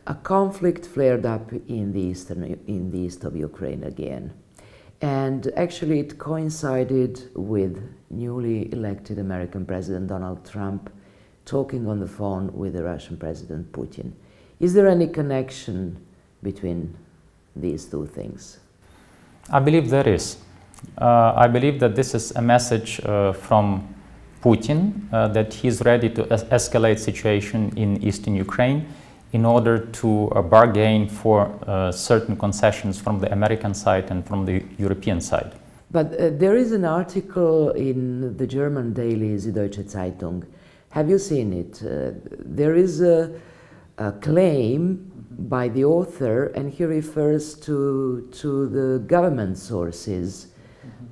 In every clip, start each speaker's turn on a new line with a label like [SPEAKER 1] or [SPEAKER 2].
[SPEAKER 1] a conflict flared up in the east of Ukraine again. And actually it coincided with newly elected American President Donald Trump talking on the phone with the Russian President Putin. Is there any connection between these two things?
[SPEAKER 2] I believe there is. I believe that this is a message from Putin that he's ready to escalate situation in eastern Ukraine in order to bargain for certain concessions from the American side and from the European side.
[SPEAKER 1] But there is an article in the German daily Süddeutsche Zeitung. Have you seen it? There is a claim by the author, and he refers to the government sources,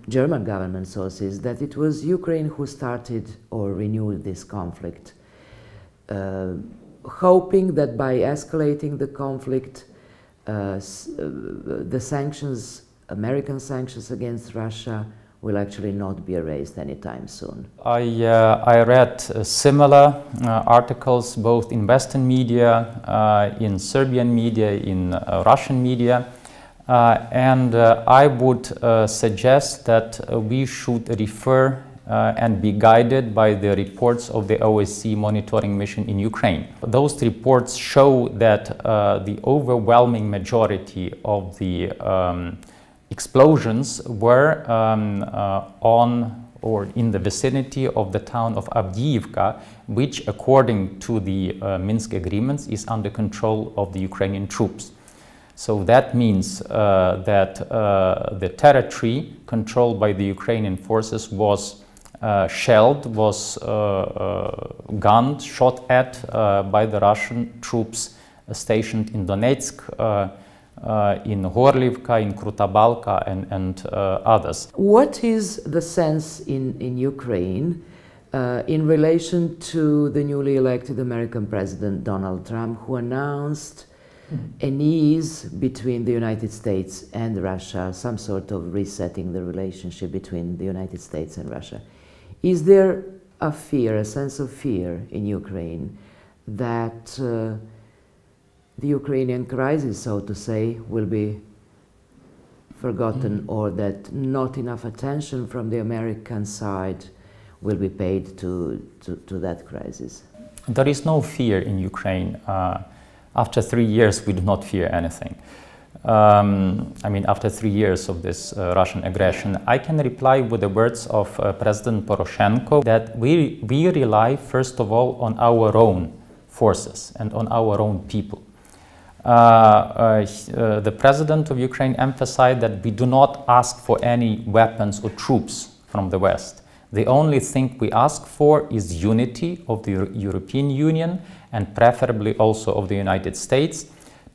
[SPEAKER 1] German government sources, that it was Ukraine who started or renewed this conflict, hoping that by escalating the conflict, the sanctions, American sanctions against Russia, will actually not be erased anytime soon.
[SPEAKER 2] I read similar articles both in Western media, in Serbian media, in Russian media, and I would suggest that we should refer and be guided by the reports of the OSCE monitoring mission in Ukraine. Those reports show that the overwhelming majority of the explosions were on or in the vicinity of the town of Avdiivka, which according to the Minsk agreements is under control of the Ukrainian troops. So that means that the territory controlled by the Ukrainian forces was shelled, was gunned, shot at by the Russian troops stationed in Donetsk, in Horlivka, in Krutabalka, and others.
[SPEAKER 1] What is the sense in Ukraine in relation to the newly elected American President Donald Trump, who announced an ease between the United States and Russia, some sort of resetting the relationship between the United States and Russia? Is there a fear, a sense of fear in Ukraine that the Ukrainian crisis, so to say, will be forgotten, or that not enough attention from the American side will be paid to that crisis?
[SPEAKER 2] There is no fear in Ukraine. After 3 years, we do not fear anything. I mean, after 3 years of this Russian aggression, I can reply with the words of President Poroshenko that we rely, first of all, on our own forces and on our own people. The President of Ukraine emphasized that we do not ask for any weapons or troops from the West. The only thing we ask for is unity of the European Union and preferably also of the United States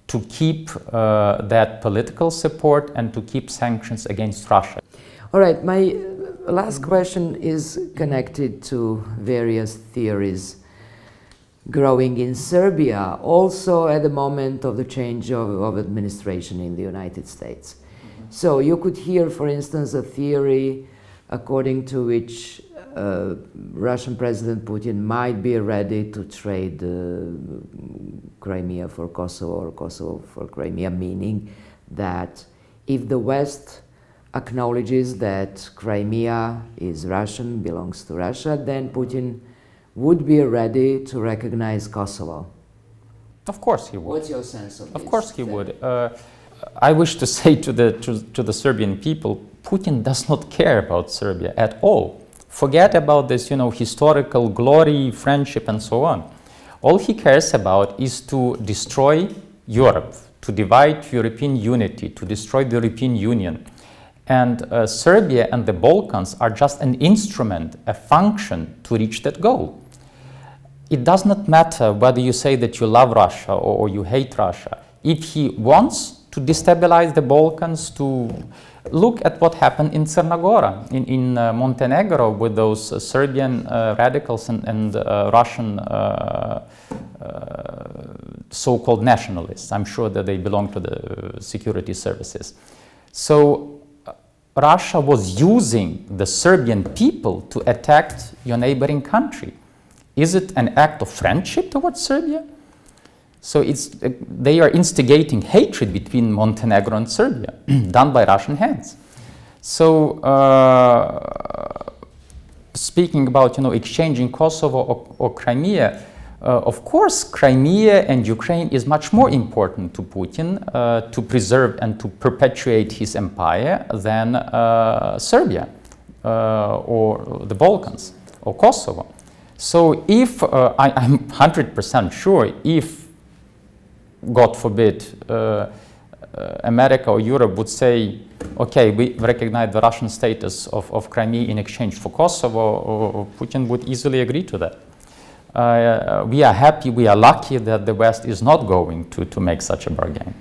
[SPEAKER 2] to keep that political support and to keep sanctions against Russia.
[SPEAKER 1] All right, my last question is connected to various theories growing in Serbia, also at the moment of the change of administration in the United States. So you could hear, for instance, a theory according to which Russian President Putin might be ready to trade Crimea for Kosovo or Kosovo for Crimea, meaning that if the West acknowledges that Crimea is Russian, belongs to Russia, then Putin would be ready to recognize Kosovo.
[SPEAKER 2] Of course he would.
[SPEAKER 1] What's your sense of this?
[SPEAKER 2] Of course he would. I wish to say to the Serbian people, Putin does not care about Serbia at all. Forget about this, historical glory, friendship, and so on. All he cares about is to destroy Europe, to divide European unity, to destroy the European Union. And Serbia and the Balkans are just an instrument, a function to reach that goal. It does not matter whether you say that you love Russia or you hate Russia. If he wants to destabilize the Balkans, to look at what happened in Crna Gora, in Montenegro, with those Serbian radicals and Russian so-called nationalists. I'm sure that they belong to the security services. So Russia was using the Serbian people to attack your neighboring country. Is it an act of friendship towards Serbia? So they are instigating hatred between Montenegro and Serbia, done by Russian hands. So speaking about, exchanging Kosovo or Crimea, of course, Crimea and Ukraine is much more important to Putin to preserve and to perpetuate his empire than Serbia or the Balkans or Kosovo. So if, I'm 100% sure, if, God forbid, America or Europe would say, okay, we recognize the Russian status of Crimea in exchange for Kosovo, Putin would easily agree to that. We are happy, we are lucky that the West is not going to make such a bargain.